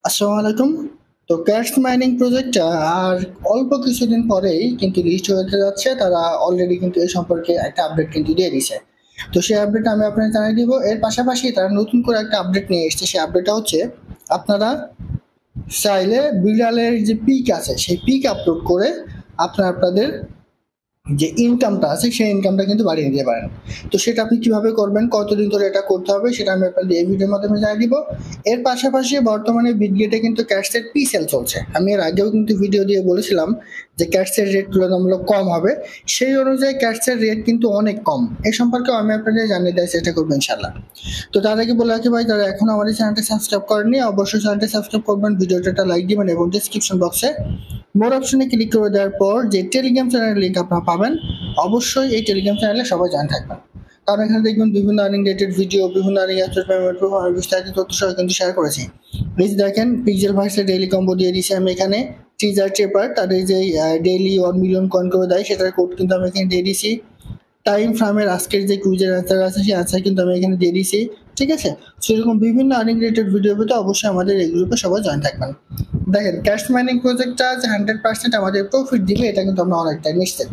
আসসালামু আলাইকুম। তো ক্যাশ মাইনিং প্রজেক্টটা আর অল্প কিছুদিন পরেই কিন্তু লিস্ট হতে যাচ্ছে। তারা অলরেডি কিন্তু এই সম্পর্কে একটা আপডেট কিন্তু দিয়ে দিছে। তো সেই আপডেট আমি আপনাকে জানিয়ে দিব। এর পাশাপাশি তারা নতুন করে একটা আপডেট নিয়ে এসেছে। সেই আপডেটটা হচ্ছে আপনারা চাইলে বিড়ালের যে পিক আছে সেই পিক আপলোড করে আপনাদের যে ইনকামটা আছে সেই ইনকামটা কিন্তু বাড়িয়ে নিতে পারেন। তো সেটা আপনি কিভাবে করবেন, কতদিন ধরে এটা করতে হবে সেটা আমি আপনাদের এই ভিডিওর মাধ্যমে জানিয়ে দিব। এর পাশাপাশি বর্তমানে বিটগেটে কিন্তু ক্যাশসেট পি সেল চলছে। আমি এর আগেও কিন্তু ভিডিও দিয়ে বলেছিলাম যে ক্যাশসেট রেট তুলনামূলক কম হবে। সেই অনুযায়ী ক্যাশসেট রেট কিন্তু অনেক কম। এই সম্পর্কে আমি আপনাদের জানিয়ে দেওয়ার চেষ্টা করবো ইনশাল্লাহ। তো তার আগে বলে রাখি ভাই, যারা এখন আমাদের চ্যানেলটা সাবস্ক্রাইব করেননি অবশ্যই চ্যানেলটা সাবস্ক্রাইব করবেন, ভিডিওটা একটা লাইক দিবেন এবং ডিসক্রিপশন বক্সে মোর অপশনে ক্লিক করে দেওয়ার পর যে টেলিগ্রাম চ্যানেলের লিঙ্ক আপনারা পাবেন, অবশ্যই এই টেলিগ্রাম চ্যানেলে সবাই জয়েন থাকবেন। কারণ এখানে দেখবেন বিভিন্ন আর্নিং রিলেটেড ভিডিও, বিভিন্ন আর্নিং অ্যাপস পেমেন্ট বিস্তারিত তথ্য সহ কিন্তু শেয়ার করেছি। প্লিজ দেখেন, পিক্সেল ভার্সের ডেইলি কম্বো দিয়ে দিয়েছি আমি এখানে। টিজার চেপার তাদের যে ডেইলি 1 মিলিয়ন কয়েন করে দেয় সেটার কোড কিন্তু আমি এখানে দিয়ে দিয়েছি। টাইম ফ্রামের আজকের যে কুইজের অ্যান্সার আছে সেই অ্যান্সার কিন্তু আমি এখানে দিয়ে দিয়েছি। ঠিক আছে, সেরকম বিভিন্ন আর্নিং রিলেটেড ভিডিও পেতে অবশ্যই আমাদের এই গ্রুপে সবাই জয়েন থাকবেন। দেখেন, ক্যাশ মাইনিং প্রজেক্টটা যে 100% আমাদের প্রফিট দিবে এটা কিন্তু আমরা অনেকটাই নিশ্চিত।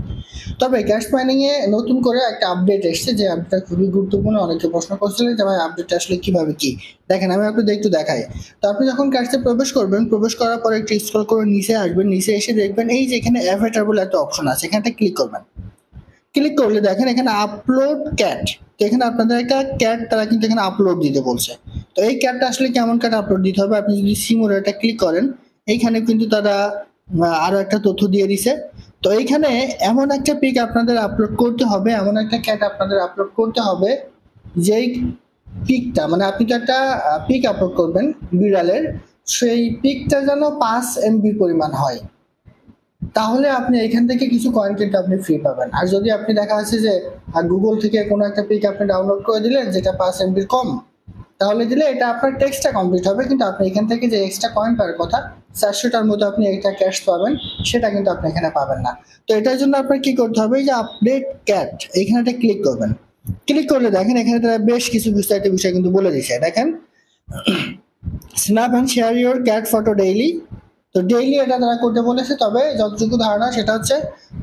তবে ক্যাশ মাইনিং এ নতুন করে একটা আপডেট এসেছে, যে আপডেটটা খুবই গুরুত্বপূর্ণ। অনেকে প্রশ্ন করছিলেন যে ভাই আপডেটটা আসলে কিভাবে কি। দেখেন, আমি আপনাদের একটু দেখাই। তো আপনি যখন ক্যাশে প্রবেশ করবেন, প্রবেশ করার পরে একটু স্ক্রল করে নিচে আসবেন, নিচে এসে দেখবেন এই যে এখানে অ্যাভাটার বলে একটা অপশন আছে, এখানটা ক্লিক করবেন। ক্লিক করলে দেখেন এখানে আপলোড ক্যাট। তো এখানে আপনাদের একটা ক্যাট তারা কিন্তু এখানে আপলোড দিতে বলছে। তো এই ক্যাটটা আসলে কেমন ক্যাট আপলোড দিতে হবে, আপনি যদি সিমুলেটরটা ক্লিক করেন এইখানে কিন্তু তারা আরো একটা তথ্য দিয়ে দিছে। তো এইখানে এমন একটা পিক আপনাদের আপলোড করতে হবে, এমন একটা ক্যাট আপনাদের আপলোড করতে হবে যেই পিকটা, মানে আপনি তো একটা পিক আপলোড করবেন বিড়ালের, সেই পিকটা যেন 5 MB পরিমাণ হয়। তাহলে আপনি এখান থেকে কিছু কয়েন কিন্তু আপনি ফ্রি পাবেন। আর যদি আপনি দেখা যাচ্ছে যে গুগল থেকে কোনো একটা পিক আপনি ডাউনলোড করে দিলেন যেটা 5 MB কম, তাহলে দিলে এটা আপনার টেক্সটটা কমপ্লিট হবে, কিন্তু আপনি এখান থেকে যে এক্সট্রা কয়েন পাওয়ার কথা 400টার মতো আপনি একটা ক্যাশ পাবেন, সেটা কিন্তু আপনি এখানে পাবেন না। তো এটার জন্য আপনার কি করতে হবে, যে আপডেট ক্যাট এখানে ক্লিক করবেন। ক্লিক করলে দেখেন এখানে তারা বেশ কিছু বিস্তারিত বিষয় কিন্তু বলে দিচ্ছে। দেখেন, snap and share your cat photo daily. তো ডেইলি এটা তারা করতে বলেছে, তবে যতটুকু ধারণা সেটা হচ্ছে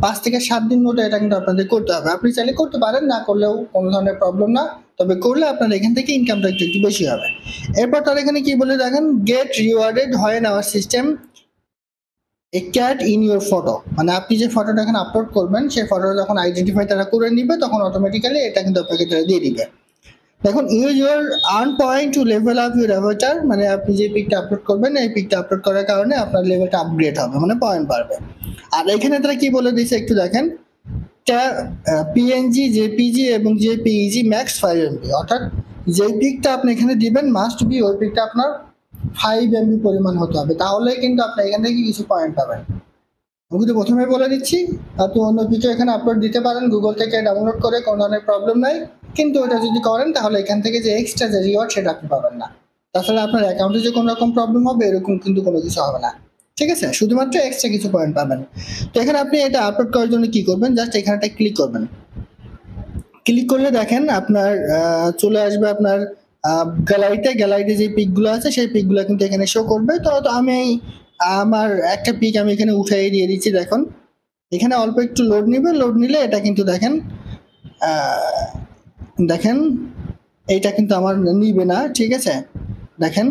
5 থেকে 7 দিন মতো এটা কিন্তু আপনাদের করতে হবে। আপনি চাইলে করতে পারেন, না করলেও কোনো ধরনের প্রবলেম না, তবে করলে আপনার এখান থেকে ইনকামটা একটু একটু বেশি হবে। এরপর তারা এখানে কি বলে দেখেন, get rewarded when our system a cat in your photo. মানে আপনি যে ফটোটা এখানে আপলোড করবেন সেই ফটোটা যখন আইডেন্টিফাই তারা করে নিবে তখন অটোমেটিক্যালি এটা কিন্তু আপনাকে তারা দিয়ে দিবে। দেখুন, use your earn point to level up your avatar. মানে আপনি যে পিকটা আপলোড করবেন এই পিকটা আপলোড করার কারণে আপনার লেভেলটা আপগ্রেড হবে, মানে পয়েন্ট বাড়বে। আর এখানে তারা কি বলে দিয়েছে একটু দেখেন, পিএনজি, জেপিজি এবং জেপিইজি ম্যাক্স 5 MB। অর্থাৎ যে পিকটা আপনি এখানে দিবেন মাস্ট বি ওই পিকটা আপনার 5 MB পরিমাণ হতে হবে, তাহলে কিন্তু আপনি এখান থেকে কিছু পয়েন্ট পাবেন। আমি কিন্তু প্রথমে বলে দিচ্ছি, আপনি অন্য কিছু এখানে আপলোড দিতে পারেন গুগল থেকে ডাউনলোড করে, কোনো ধরনের প্রবলেম নাই। কিন্তু ওটা যদি করেন তাহলে এখান থেকে যে এক্সট্রা যে রিওয়ার্ড সেটা আপনি পাবেন না। তাছাড়া আপনার অ্যাকাউন্টে যে কোনো রকম প্রবলেম হবে এরকম কিন্তু কোনো কিছু হবে না। ঠিক আছে, শুধুমাত্র এক্সট্রা কিছু পয়েন্ট পাবেন। তো এখানে আপনি এটা আপলোড করার জন্য কি করবেন, জাস্ট এখানে একটা ক্লিক করবেন। ক্লিক করলে দেখেন আপনার চলে আসবে আপনার গ্যালারিতে যে পিকগুলো আছে সেই পিকগুলো কিন্তু এখানে শো করবে। তো আমি আমার একটা পিক আমি এখানে উঠাই দিয়ে দিচ্ছি। দেখুন এখানে অল্প একটু লোড নিবে, লোড নিলে এটা কিন্তু দেখেন দেখেন এইটা কিন্তু আমার নিবে না। ঠিক আছে, দেখেন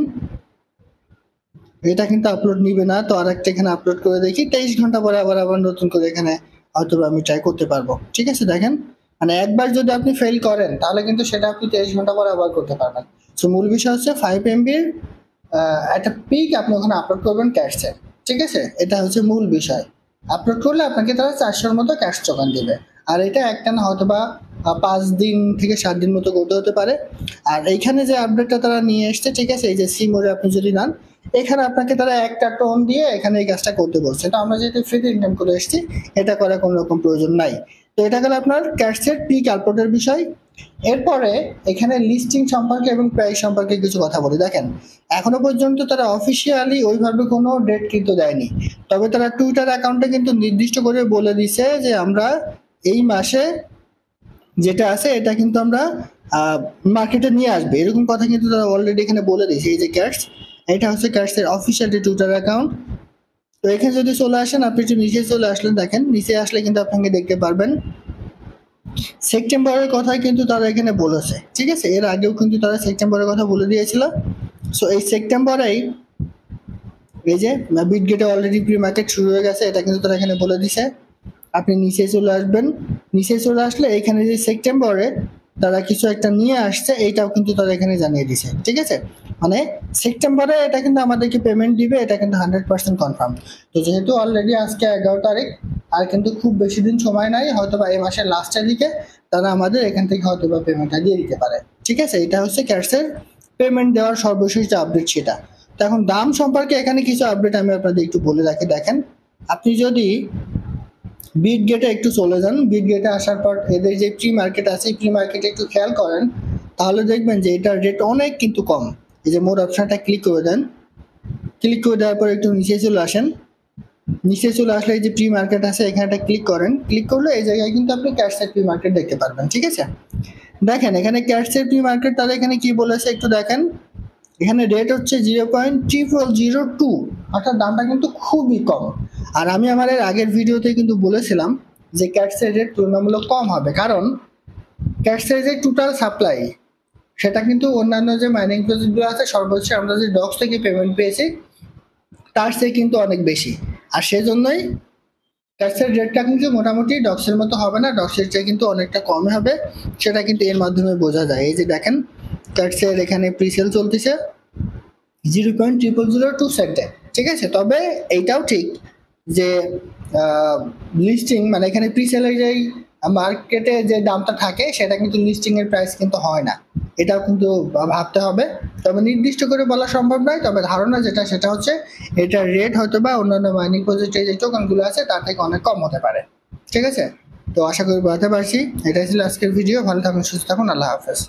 এটা কিন্তু আপলোড নিবে না। তো আরেকটা এখানে আপলোড করে দেখি, 23 ঘন্টা পরে আবার আবার নতুন করে এখানে হয়তো আমি ট্রাই করতে পারবো। ঠিক আছে, দেখেন মানে একবার যদি আপনি ফেল করেন তাহলে কিন্তু সেটা আপনি 23 ঘন্টা পরে আবার করতে পারবেন। সো মূল বিষয় হচ্ছে 5 MBর একটা পিক আপনি ওখানে আপলোড করবেন ক্যাশে। ঠিক আছে, এটা হচ্ছে মূল বিষয়। আপলোড করলে আপনাকে তারা 400-র মতো ক্যাশ টোকেন দেবে। আর এটা একটা না হয়তো বা 5 দিন থেকে 7 দিন মতো করতে হতে পারে। আর এইখানে যে আপডেটটা তারা নিয়ে এসছে, ঠিক আছে, এই যে সিমোরে আপনি যদি নেন এখানে আপনাকে তারা একটা টোন দিয়ে এখানে এই কাজটা করতে বলছে। তো আমরা যেহেতু ফ্রিতে ইনকাম করে এসেছি, এটা করার কোনো রকম প্রয়োজন নাই। তো এটা গেল আপনার ক্যাশের পিক আপলোডের বিষয়। এরপরে এখানে লিস্টিং সম্পর্কে এবং প্রাইস সম্পর্কে কিছু কথা বলি। দেখেন, এখনো পর্যন্ত তারা অফিসিয়ালি ওইভাবে কোনো ডেট কিন্তু দেয়নি, তবে তারা টুইটার অ্যাকাউন্টে কিন্তু নির্দিষ্ট করে বলে দিছে যে আমরা এই মাসে যেটা আছে এটা কিন্তু আমরা মার্কেটে নিয়ে আসবে, এরকম কথা কিন্তু তারা অলরেডি এখানে বলে দিয়েছে। এই যে ক্যাশ এটা হচ্ছে ক্যাটসের অফিসিয়াল টুইটার অ্যাকাউন্ট। তো এখানে যদি চলে আসেন, আপনি একটু নিচে চলে আসলেন, দেখেন নিচে আসলে কিন্তু আপনাকে দেখতে পারবেন সেপ্টেম্বরের কথাই কিন্তু তারা এখানে বলেছে, ঠিক আছে। এর আগেও কিন্তু তারা সেপ্টেম্বরের কথা বলে দিয়েছিল। সো এই সেপ্টেম্বরেই এই যে বিটগেটে অলরেডি প্রি মার্কেট শুরু হয়ে গেছে, এটা কিন্তু তারা এখানে বলে দিছে। আপনি নিচে চলে আসবেন, নিচে চলে আসলে এখানে যে সেপ্টেম্বরে তারা কিছু একটা নিয়ে আসছে, এইটাও কিন্তু তারা এখানে জানিয়ে দিছে, ঠিক আছে। মানে সেপ্টেম্বরে এটা কিন্তু আমাদেরকে পেমেন্ট দিবে, এটা কিন্তু 100% কনফার্ম। তো যেহেতু অলরেডি আজকে 11 তারিখ, আর কিন্তু খুব বেশি দিন সময় নাই, হয়তো বা এই মাসের লাস্টের দিকে তারা আমাদের এখান থেকে হয়তো বা পেমেন্টটা দিয়ে দিতে পারে, ঠিক আছে। এটা হচ্ছে ক্যাটসের পেমেন্ট দেওয়ার সর্বশেষ যে আপডেট সেটা। তো এখন দাম সম্পর্কে এখানে কিছু আপডেট আমি আপনাদের একটু বলে রাখি। দেখেন, আপনি যদি বিটগেটে একটু চলে যান, বিটগেটে আসার পর এদের যে প্রি মার্কেট আছে, প্রি মার্কেটে একটু খেয়াল করেন, তাহলে দেখবেন যে এটার রেট অনেক কিন্তু কম। এই যে মোর অপশনটা ক্লিক করে দেন, ক্লিক করে দেওয়ার পর একটু নিচে চলে আসেন, নিচে চলে আসলে এই যে প্রি মার্কেট আছে এখানে একটা ক্লিক করেন, ক্লিক করলে এই জায়গায় কিন্তু আপনি ক্যাটসের প্রি মার্কেট দেখতে পারবেন, ঠিক আছে। দেখেন এখানে ক্যাটসের প্রি মার্কেট তারা এখানে কি বলেছে একটু দেখেন। এখানে রেট হচ্ছে 0.0002, অর্থাৎ দামটা কিন্তু খুবই কম। আর আমি আমার এর আগের ভিডিওতে কিন্তু বলেছিলাম যে ক্যাটসের রেট তুলনামূলক কম হবে, কারণ ক্যাটসের যে টোটাল সাপ্লাই সেটা কিন্তু অন্যান্য যে মাইনিং প্রজেক্টগুলো আছে, সর্বোচ্চ আমরা যে ডক্স থেকে পেমেন্ট পেয়েছি তার চেয়ে কিন্তু অনেক বেশি। আর সেজন্যই ক্যাটসের রেটটা কিন্তু মোটামুটি ডক্সের মতো হবে না, ডক্সের চেয়ে কিন্তু অনেকটা কম হবে, সেটা কিন্তু এর মাধ্যমে বোঝা যায়। এই যে দেখেন ক্যাটসের এখানে প্রিসেল চলতেছে 0.0002 সেন্টে, ঠিক আছে। তবে এইটাও ঠিক যে লিস্টিং মানে এখানে প্রিসেলের যেই মার্কেটে যে দামটা থাকে সেটা কিন্তু লিস্টিং এর প্রাইস কিন্তু হয় না, এটাও কিন্তু ভাবতে হবে। তবে নির্দিষ্ট করে বলা সম্ভব নয়, তবে ধারণা যেটা সেটা হচ্ছে এটার রেট হয়তো বা অন্যান্য মাইনিং প্রজেক্টের যে টোকেনগুলো আছে তার থেকে অনেক কম হতে পারে, ঠিক আছে। তো আশা করি বোঝাতে পারছি। এটাই ছিল আজকের ভিডিও। ভালো থাকুন, সুস্থ থাকুন, আল্লাহ হাফেজ।